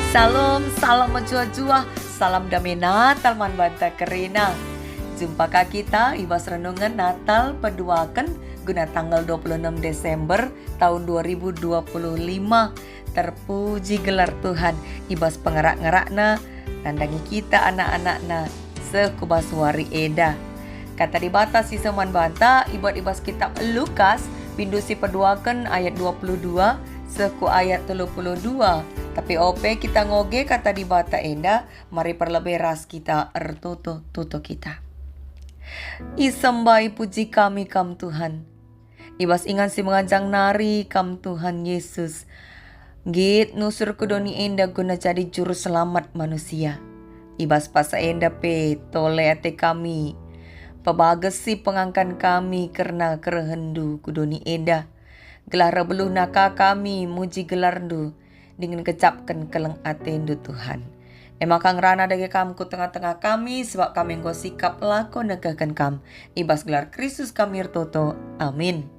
Salam, salam menjua-jua, salam damai Natal man banta kerina. Jumpa kita ibas renungan Natal peduakan guna tanggal 26 Desember tahun 2025. Terpuji gelar Tuhan, ibas pengerak-ngerakna, nandangi kita anak-anakna sekubas wari eda. Kata dibatas si seman banta, ibas kitab Lukas, pindu si peduakan ayat 22, seku ayat 32. Tapi ope kita ngoge kata dibata enda, mari perlebih ras kita ertuto kita. Isembai puji kami kam Tuhan. Ibas ingan si menganjang nari kam Tuhan Yesus. Git nusur kudoni enda guna jadi juru selamat manusia. Ibas pasa enda pe tole ate kami. Pebagesi pengangkan kami karena kerehendu kudoni enda. Gelar beluh naka kami muji gelarndu. Dengan kecapkan keleng atendu Tuhan. Emakang rana dagi kamku tengah-tengah kami, sebab kami engkau sikap lako negahkan kam. Ibas gelar Kristus kami ertoto. Amin.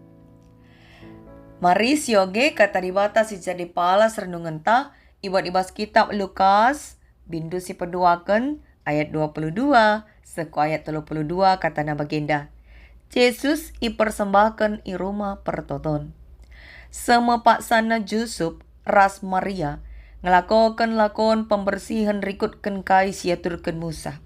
Mari sioge kata dibata si jadi palas renungan ta, ibas kitab Lukas, bindu si peduakan, ayat 22, seku ayat 32 kata na bagenda. Yesus ipersembahkan i rumah pertoton. Semepak sana Yusuf, ras Maria, ngelakokan lakon pembersihan rikutkan kai siaturkan Musa.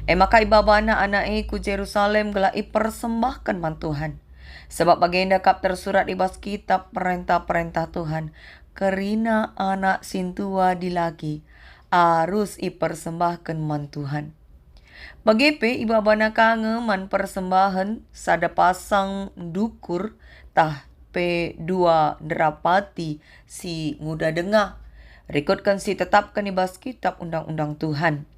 Maka ibabana anak ku Jerusalem gela ipersembahkan man Tuhan. Sebab bagenda kap tersurat di bas kitab perintah-perintah Tuhan. Kerina anak sintua dilaki, harus ipersembahkan man Tuhan. Bagepe ibabana kange man persembahan sada pasang dukur tah P2 derapati si muda dengah. Rekodkan si tetapkan ibas kitab undang-undang Tuhan.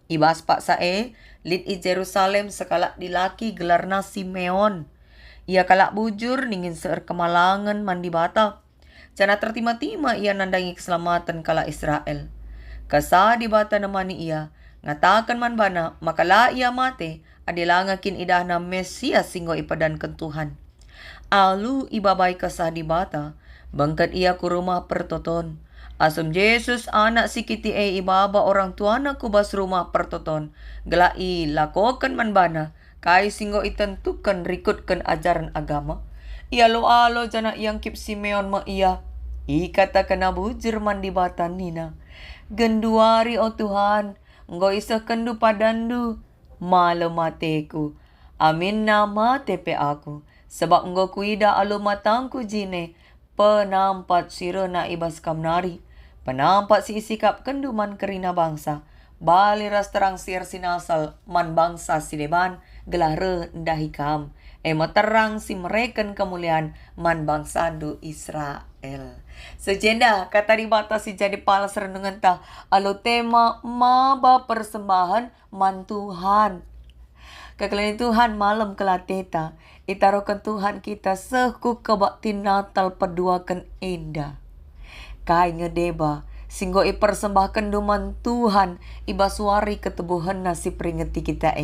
Ibas pak sae, lid i Jerusalem sekalak dilaki gelarna Simeon. Ia kalak bujur ningin seer kemalangan mandi bata. Cana tertima-tima ia nandangi keselamatan kala Israel. Kasa di bata namani ia, ngatakan man bana, makala ia mate, adilangakin idahna Mesias singgo ipadankan Tuhan. Alu ibabai kasah di bata, bangkat ia ku rumah pertoton. Asum Yesus anak si kiti ibaba orang tuana ku bas rumah pertoton. Gelai lakokan man bana, kai singgo itentukan rikutkan ajaran agama. Ia lo alo jana yang kip Simeon ma ia. Kata kena bujur man di bata nina. Genduari o Tuhan, nggo isa kendu padandu. Malo mateku, amin nama tepe aku. Sebab engkau kuida alu matangku jine, penampat sirena ibas kamnari, penampat si isikap kenduman kerina bangsa, bali ras terang sir sinasal man bangsa si deban, gelar ndahi kam, terang si mereken kemuliaan man bangsandu Israel. Sejenda kata dibata si jadi palas renungan ta, alu tema maba persembahan man Tuhan. Kekalian Tuhan malam kelateta, itarokan Tuhan kita seku kebakti Natal peduakan indah. Kai ngedeba, singgo ipersembahkan duman Tuhan, ibaswari ketubuhan nasi peringati kita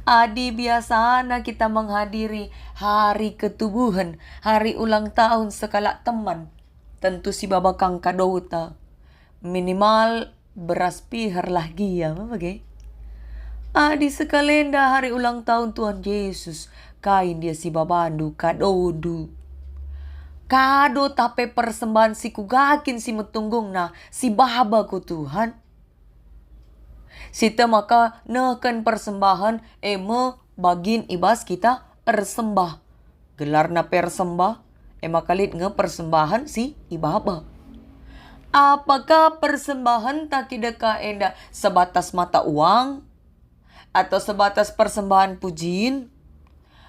Adi biasana kita menghadiri hari ketubuhan, hari ulang tahun sekala teman. Tentu si babakang kadouta, minimal beras pihar lagi ya, bagai. Di sekalenda hari ulang tahun Tuhan Yesus, kain dia si babandu kadodu. Kado tape persembahan si kugakin si metunggung na si baba ku Tuhan. Sita maka neken persembahan bagin ibas kita ersembah. Gelar na persembah makalit nge persembahan si ibaba. Apakah persembahan tak kidaka enda sebatas mata uang? Atau sebatas persembahan pujiin,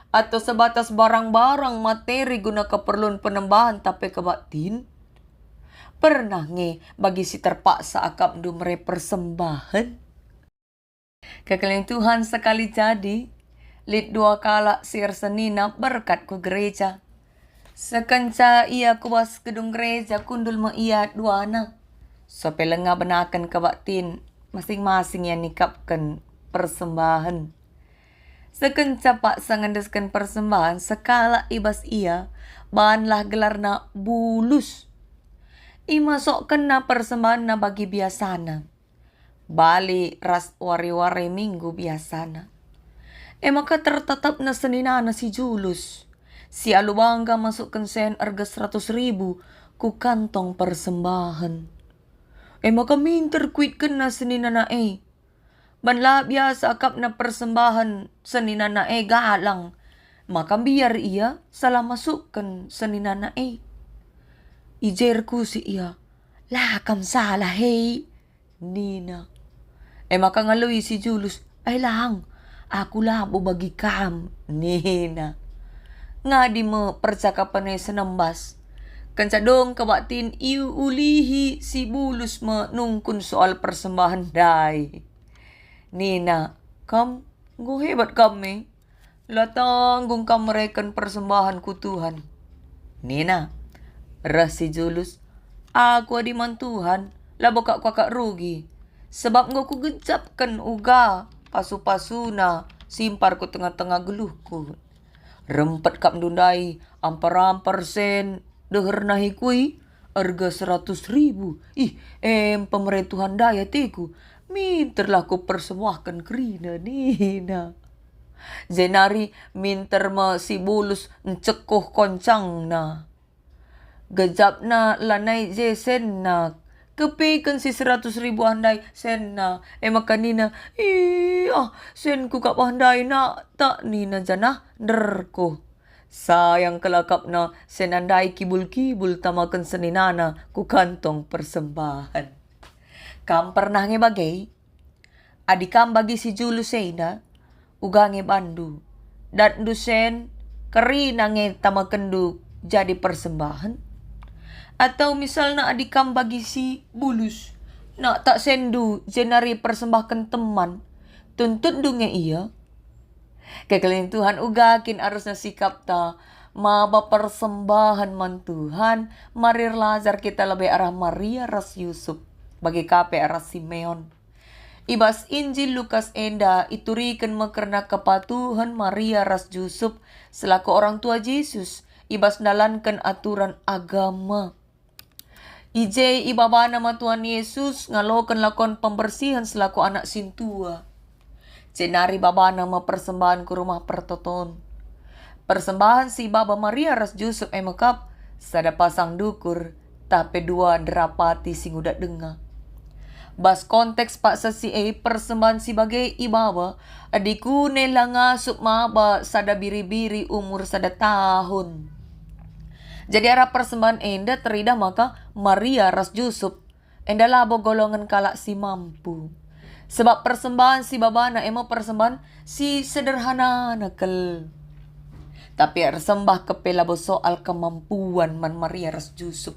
atau sebatas barang-barang materi guna keperluan penembahan tapi kebaktin. Pernah nge bagi si terpaksa akap dumre persembahan. Kekalian Tuhan sekali jadi, lid dua kala sir senina berkat ku gereja. Sekenca ia kuas gedung gereja kundul ma ia duana. Sope lenga benakan kebaktin, masing-masing yang nikapkan persembahan. Sekenca pak sangandeskan persembahan sekala ibas ia, bahanlah gelarna bulus. Imasokkan na persembahan na bagi biasana. Bali ras wari-wari minggu biasana. Maka tertetap na seninana si Julus. Si Aluwangga masukkan sen harga 100.000 ku kantong persembahan. Maka minter kuit na seninana Banla biasa akap na persembahan seninana galang. Maka biar ia salah masukkan seninana Ijerku si ia. Lah kam salah Nina. Maka ngalui si Julus. Ay lang. Aku labo bagi kam. Nina. Nga di mo percakapan senembas. Kancadong kabatin iulihi si Bulus nungkun soal persembahan dai. Nina. Kam, go hebat kami. Latanggung kam mereken persembahan ku Tuhan. Nina. Ras si Julus. Aku adiman Tuhan. Labo kakak rugi. Sebab nga ku gejapkan uga. Pasu-pasu na. Simpar ku tengah-tengah geluhku. Rempet kap dundai. Ampar-ampar sen. Deher nahi kui. Harga 100.000. Pemerintah Tuhan daya teku. Minterlah ku persembahkan kerina Nina. Zenari minter si Bulus ncekoh koncang na. Gejap na lanai sen na. Kepikan si 100.000 handai sen na. Makanina. Sen ku kap handai na. Tak Nina jana derko. Sayang kelakap na senandai kibul-kibul tamakan seninana ku kantong persembahan. Kam pernah ngebagai? Adikam bagi si Julus na. Ugange bandu. Dan dusen kerina nge tamakan du jadi persembahan. Atau misalnya adikam bagi si Bulus. Nak tak sendu jenari persembahkan teman. Tuntut dunge iya. Kekalian Tuhan ugakin harusnya sikap ta. Maba persembahan man Tuhan. Marir lazar kita lebih arah Maria ras Yusuf. Bagi kape arah Simeon. Ibas Injil Lukas enda iturikan mekerna kepatuhan Maria ras Yusuf. Selaku orang tua Yesus. Ibas nalankan aturan agama. Ije ibaba nama Tuhan Yesus ngalokan lakon pembersihan selaku anak sintua. Cenari baba nama persembahan ke rumah pertoton. Persembahan si Baba Maria ras Yusuf makap sada pasang dukur tapi dua derapati sing udah dengar. Bas konteks pak sesi persembahan si bagai ibaba adiku nelanga sup maba sada biri-biri umur sada tahun. Jadi arah persembahan enda terida maka Maria ras Yusuf enda labo golongan kalak si mampu. Sebab persembahan si babana persembahan si sederhana nakel. Tapi ersembah kepelabo soal kemampuan man Maria ras Yusuf.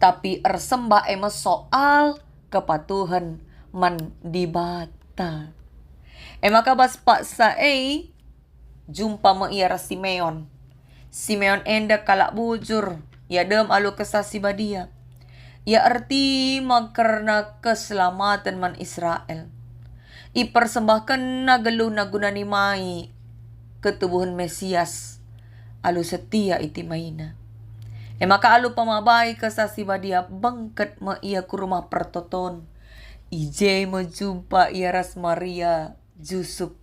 Tapi ersembah soal kepatuhan man dibata. Maka bas paksa jumpa ma ia ras Simeon. Simeon enda kalak bujur. Ya dem alu kesasi badia. Ya arti makarna keselamatan man Israel. Ipersembahkan na gelu na guna ni mai. Ketubuhan Mesias. Alu setia iti maina. Maka alu pamabay kesasi badia. Bangkat ma ia ku rumah pertoton. Ije majumpa ia ras Maria Yusuf.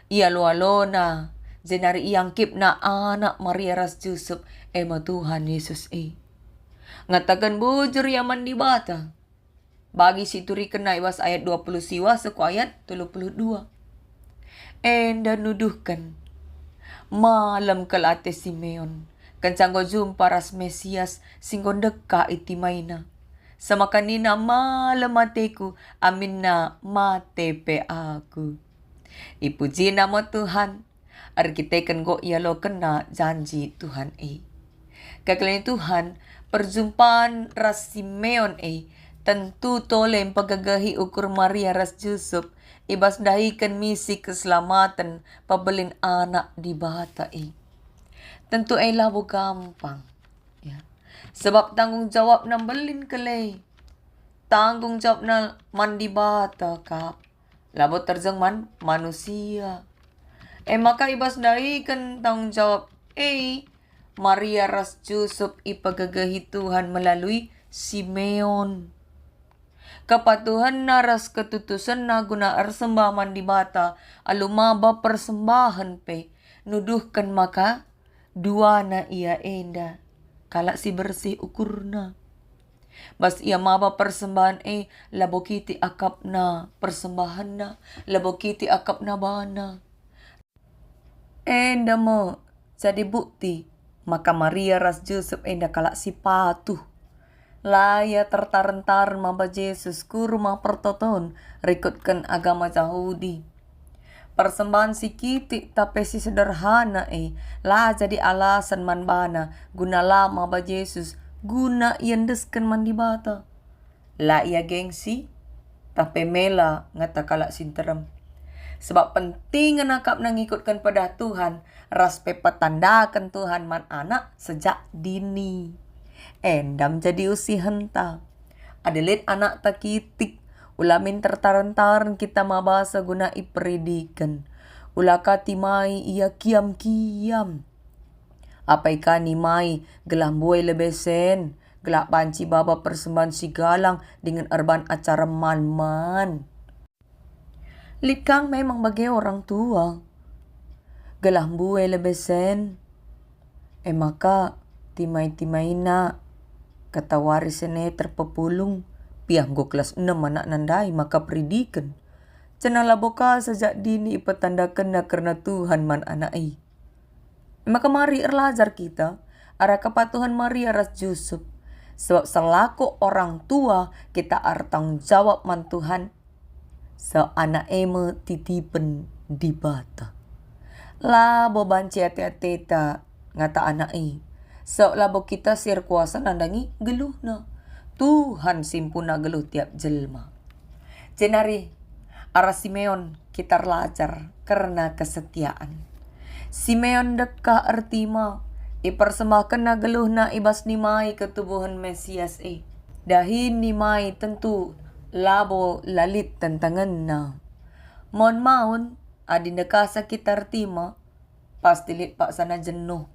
Ia lualona. Jenari iangkip na anak Maria ras Yusuf. Tuhan Yesus ngatakan bujur yaman di bata. Bagi si turi kena iwas ayat 20 siwa seku ayat 32. Enda nuduhkan. Malam kelate Simeon. Kencanggo jumpa ras Mesias singgon deka iti maina. Sama kanina malam mateku amin na mate pe aku. Ipuji nama Tuhan. Arkiteken go ialo kena janji Tuhan Kekalian Tuhan perjumpaan ras Simeon tentu tolem pagagahi ukur Maria ras Yusuf ibas dahikan misi keselamatan pabelin anak di bata tentu labo gampang ya. Sebab tanggung jawab na belin kelay. Tanggung jawab na mandi bata kap. Labo terjang man manusia. Maka ibas dahikan tanggung jawab Maria ras Yusuf ipagagahi Tuhan melalui Simeon. Kepatuhan na ras ketutusan na guna arsembahan di bata, alumaba persembahan pe, nuduhkan maka, dua na ia enda, kalak si bersih ukurna. Bas ia maba persembahan labokiti akap na persembahan na, labokiti akap na bana. Enda mo, jadi bukti, maka Maria ras Joseph enda kalak si patuh. Laya tertarentar maba Yesus ku rumah pertoton rikutkan agama Yahudi. Persembahan si kiti tapi si sederhana lah jadi alasan man bana guna lama maba Yesus guna iendeskan man di bata. Lah ia gengsi tapi mela ngata kalak sinterem. Sebab penting nakap ngikutkan pada Tuhan ras petandakan Tuhan man anak sejak dini. Endam jadi usi henta. Adelit anak takitik. Ulamin tertaran-taran kita mabasa guna iperidikan. Ulaka timai ia kiam-kiam. Apa ikan nimai gelah buai lebesen. Gelah banci baba persembahan si galang dengan erban acara man-man. Likang memang bagi orang tua. Gelah buai lebesen. Maka timai-timai na kata warisene terpepulung pianggo kelas 6 anak nandai maka peridikan. Cenala boka sejak dini ipetandakan na karena Tuhan man anai. Maka mari erlajar kita arah kepatuhan Maria ras Yusuf. Sebab selaku orang tua kita artang jawab man Tuhan. Anak eme titipen di bata. La bobanci ati-atita ngata anai. Labo kita sir kuasa nandangi geluh na. Tuhan simpuna geluh tiap jelma. Jenari arah Simeon kita lajar karena kesetiaan. Simeon deka artima ipersembahkan na geluh na ibas nimai ketubuhan Mesias Dahin nimai tentu labo lalit tantangan na. Mon maun adin deka sakit artima pasti lit pak sana jenuh.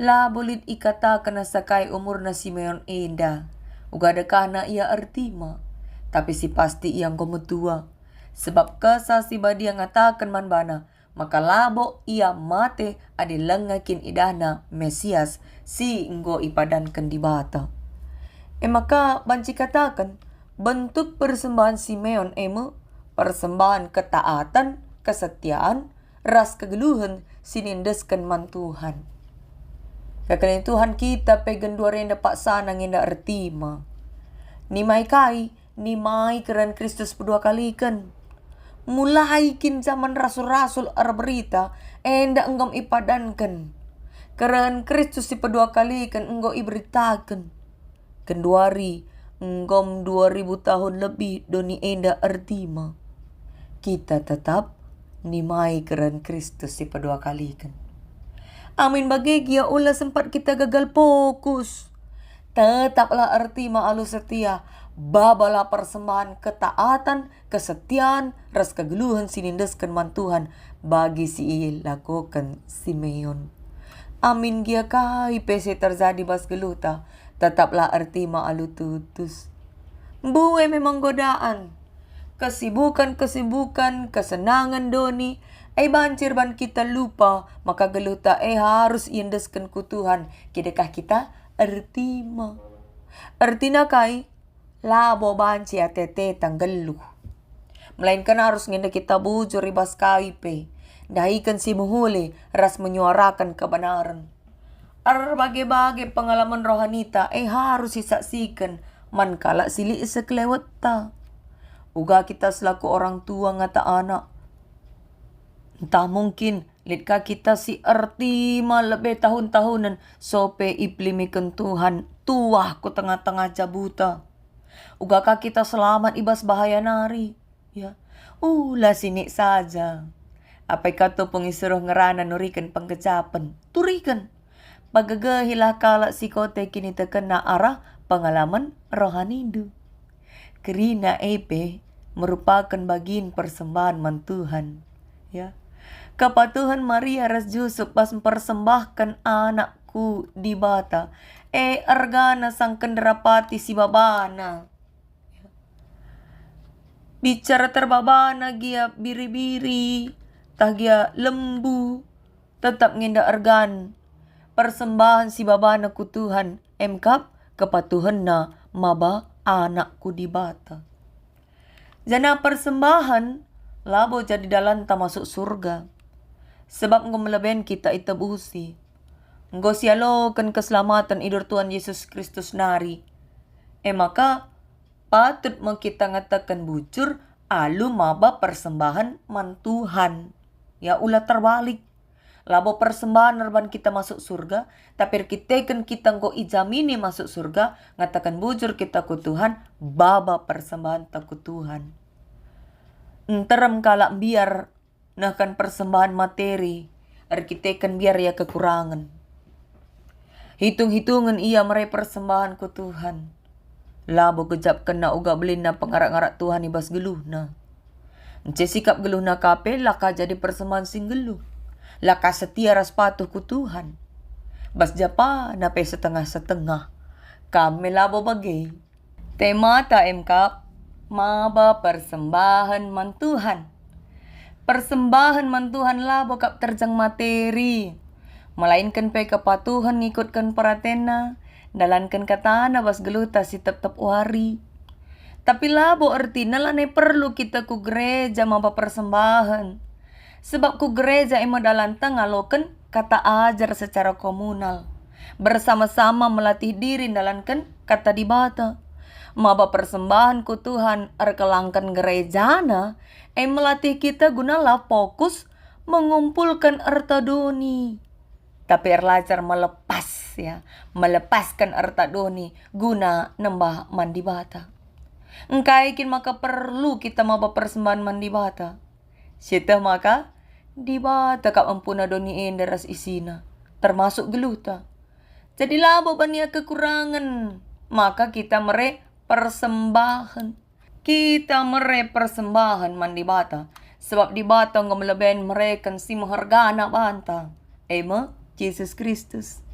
La bolit ikata kena sakai umur na Simeon enda. Uga dekah na ia artima. Tapi si pasti yang komutua. Sebab kasa si badi yang ngatakan man bana. Maka labo ia mate adi lengakin idana Mesias si enggo ipadankan di bata. Maka banci katakan bentuk persembahan Simeon persembahan ketaatan, kesetiaan, ras kegeluhan sinindeskan man Tuhan. Kakak Tuhan kita pegan dua renda pak sana ngenda artima. Nimai kai, nimai keren Kristus kedua kali kan. Mulai kin zaman rasul-rasul berita, enda enggom ipadankan. Keren Kristus si kedua kali kan enggom iberitakan. Kenduari enggom 2000 tahun lebih doni enda artima. Kita tetap nimai keren Kristus si kedua kali kan. Amin bagi gia ulah sempat kita gagal fokus. Tetaplah arti ma'alu setia. Babalah persembahan ketaatan, kesetiaan, ras kegeluhan sinindeskan man Tuhan bagi si lakukan Simeon. Amin gia kai pese terjadi bas geluta. Tetaplah arti ma'alu tutus. Buwe memang godaan. Kesibukan, kesenangan doni. Bancir ban kita lupa, maka geluta harus iendeskan ku Tuhan. Kidakah kita ertima. Ertina kai, labo banci atete tanggeluh. Melainkan harus ngenda kita bujur ribas kaipe. Dahikan si muhuli, ras menyuarakan kebenaran. Berbagai-bagai pengalaman rohanita, harus disaksikan. Man kalak sili sekelewat ta. Uga kita selaku orang tua ngata anak. Entah mungkin litka kita si ertima lebih tahun-tahunan sope iplimikan Tuhan tuah ku tengah-tengah jabuta. Ugakah kita selamat ibas bahaya nari? Ya, ulah sini saja. Apa kata pengisuruh ngerana nurikan pengkecapan? Turikan. Pagagahilah kala si kote kini terkena arah pengalaman rohanidu. Kerina merupakan bagian persembahan man Tuhan. Ya. Kepatuhan Maria ras Yusuf pas mempersembahkan anakku di bata. Argana sang kenderapati si babana. Bicara terbabana gia biri-biri, tah gia lembu, tetap ngenda argan. Persembahan si babana ku Tuhan, emkap kepatuhan na maba anakku di bata. Jana persembahan, labo jadi dalan ta masuk surga. Sebab ngemeleben kita itabusi. Nggo sialokan keselamatan idur Tuhan Yesus Kristus nari. Maka patut mau kita ngatakan bujur alu maba persembahan man Tuhan. Ya ulah terbalik. Labo persembahan nerban kita masuk surga, tapi kita nggo ijamini masuk surga, ngatakan bujur kita ku Tuhan, baba persembahan tak ku Tuhan. Enterem kalak biar nahkan persembahan materi, kita biar ya kekurangan. Hitung-hitungan ia merai persembahan ku Tuhan. Labo kejap kena uga belina pengarak-ngarak Tuhan ibas geluh na. Ence sikap geluh na kape laka jadi persembahan sing geluh. Laka setia ras patuh ku Tuhan. Bas japa nape setengah-setengah. Kami labo bagay. Tema ta emkap. Maba persembahan man Tuhan. Persembahan man Tuhan labo kap terjang materi. Melainkan pe kepatuhan ngikutkan paratena. Dalankan katana bas geluta si tetap wari. Tapi labo arti nalane perlu kita ku gereja maba persembahan. Sebab ku gereja ema dalantang ngaloken kata ajar secara komunal. Bersama-sama melatih diri dalankan kata dibata. Maba persembahan ku Tuhan arkelangkan gerejana melatih kita gunalah fokus mengumpulkan harta doni. Tapi erlajar melepas ya, melepaskan harta doni guna nembah mandi bata. Engkaikin maka perlu kita maba persembahan mandi bata. Sita maka dibata kap ampuna doni enderas isina, termasuk geluta. Jadi labo bania kekurangan, maka kita mere persembahan. Kita mere persembahan mandi bata, sebab di bata ngemeleben mereka si mahargana banta. Ema Yesus Kristus.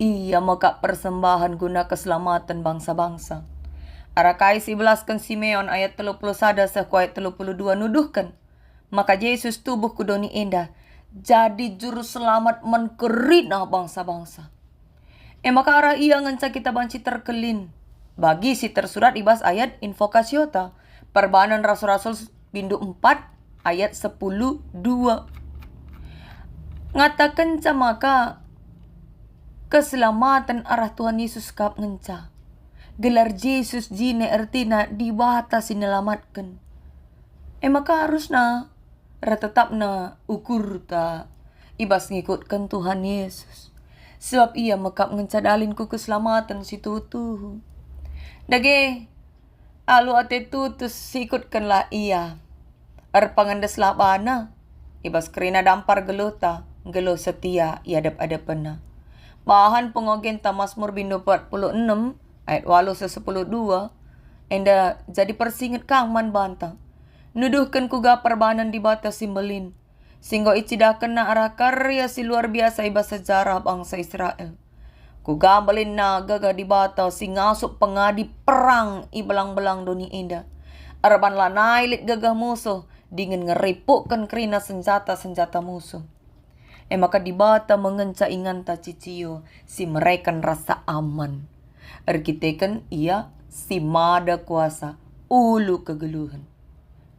Ia maka persembahan guna keselamatan bangsa-bangsa. Arakai 11 kan Simeon ayat 31 sekuat 32 nuduhkan. Maka Yesus tubuh kudoni endah jadi juru selamat menkerina bangsa-bangsa. Maka arah ia ngenca kita banci terkelin. Bagi si tersurat ibas ayat invokasiota. Perbahanan Rasul-Rasul bindu 4 ayat 10:2. Ngatakan ca maka keselamatan arah Tuhan Yesus kap ngenca. Gelar Yesus jine ertina dibata sinelamatkan. Maka harusna tetap na ukur ta ibas ngikutkan Tuhan Yesus. Sebab ia mekap ngencadalin ku keselamatan si tutu. Dage alu ate tutus sikutkanlah ia. Arpangandas labana ibas kerina dampar gelota gelo setia iadap-adapana. Bahan pengogen ta Mazmur bindu 46 ayat 8-10:2 enda jadi persinget kang man bantang. Nuduhkan ku ga perbahanan di batas simbelin. Singgo icidakan na arah karya si luar biasa ibas sejarah bangsa Israel. Ku gambalin na gaga di bata singasuk pengadi perang ibelang-belang doni indah. Araban lanai lit gagah musuh dingin ngeripukkan kerina senjata-senjata musuh. Maka di bata mengenca ingan ta ciciyo si merekan rasa aman. Arkiteken ia si mada kuasa ulu kegeluhan.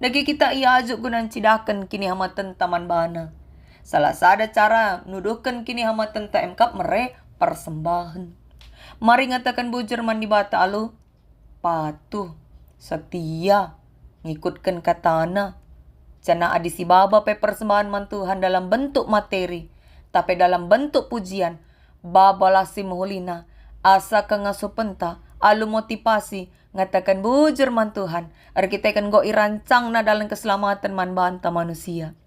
Dagi kita iajuk gunan cidakan kini hamatan taman bana. Salah sada cara nuduhkan kini hamatan ta emkap mere persembahan. Mari ngatakan bujur mandi bata alu patuh setia ngikutkan katana. Cana adisi baba pe persembahan man Tuhan dalam bentuk materi, tapi dalam bentuk pujian. Baba lasi muhulina asa kangasuh penta alu motivasi ngatakan bujur man Tuhan. Kita kan go irancang na dalam keselamatan man banta manusia.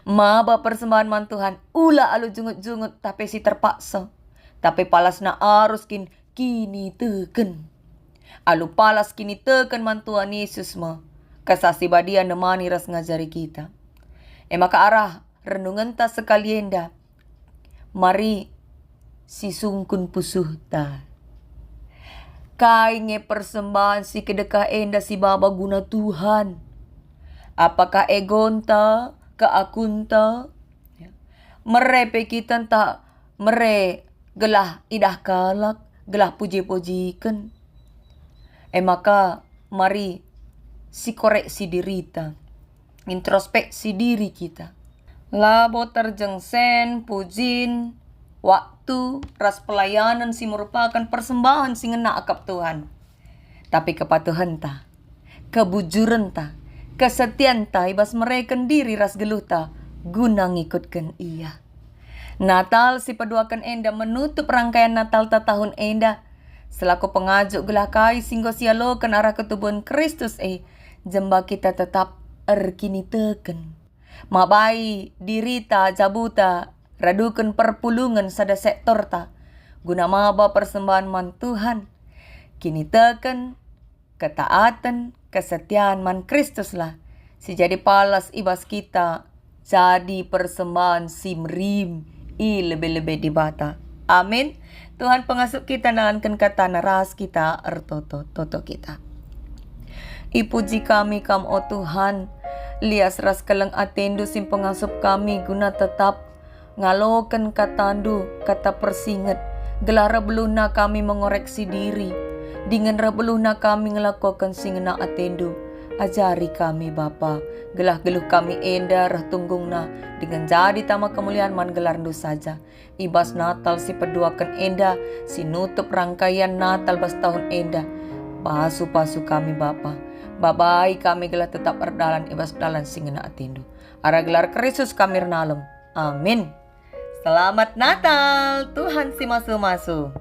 Maba persembahan man Tuhan ula alu jungut-jungut tapi si terpaksa. Tapi palas na arus kini teken. Alu palas kini teken man Tuhan Yesus ma. Kasasi badia nemani ras ngajari kita. Maka arah renungan ta sekalienda. Mari si sungkun pusuh ta. Kai nge persembahan si kedekah enda si baba guna Tuhan. Apakah egonta, keakunta, merepe kita tak mere gelah idah kalak, gelah puji-pujikan. Maka mari si koreksi dirita, introspeksi diri kita. Labo terjengsen, pujin, waktu, ras pelayanan si merupakan persembahan si ngena akap Tuhan. Tapi kepatuhan ta, kebujuran ta, kesetiaan ta, ibas mereka diri ras geluh ta, guna ngikutkan ia. Natal si peduakan enda menutup rangkaian Natal ta tahun enda. Selaku pengajuk gelah kai singgo sialokan arah ketubuhan Kristus jemba kita tetap erkini teken. Mabai dirita jabuta radukan perpulungan sada sektor ta. Guna maba persembahan man Tuhan. Kini teken ketaatan kesetiaan man Kristus lah. Si jadi palas ibas kita jadi persembahan simrim lebih-lebih di bata. Amin. Tuhan pengasuh kita nalankan kata naras kita ertoto toto kita. Ipuji kami kam o Tuhan. Lias ras kalang atendo sim pengasup kami guna tetap ngalokan katandu kata persingat. Gelar rebeluna kami mengoreksi diri. Dengan rebeluna kami ngelakukan singena atendo. Ajari kami Bapa, gelah geluh kami enda rah tunggungna dengan jadi tama kemuliaan man gelarndu saja. Ibas Natal si peduakan enda, si nutup rangkaian Natal bas tahun enda. Pasu-pasu kami Bapa, babai kami gelah tetap erdalan ibas dalan singena atindu. Ara gelar Kristus kami renalem. Amin. Selamat Natal, Tuhan si masu-masu.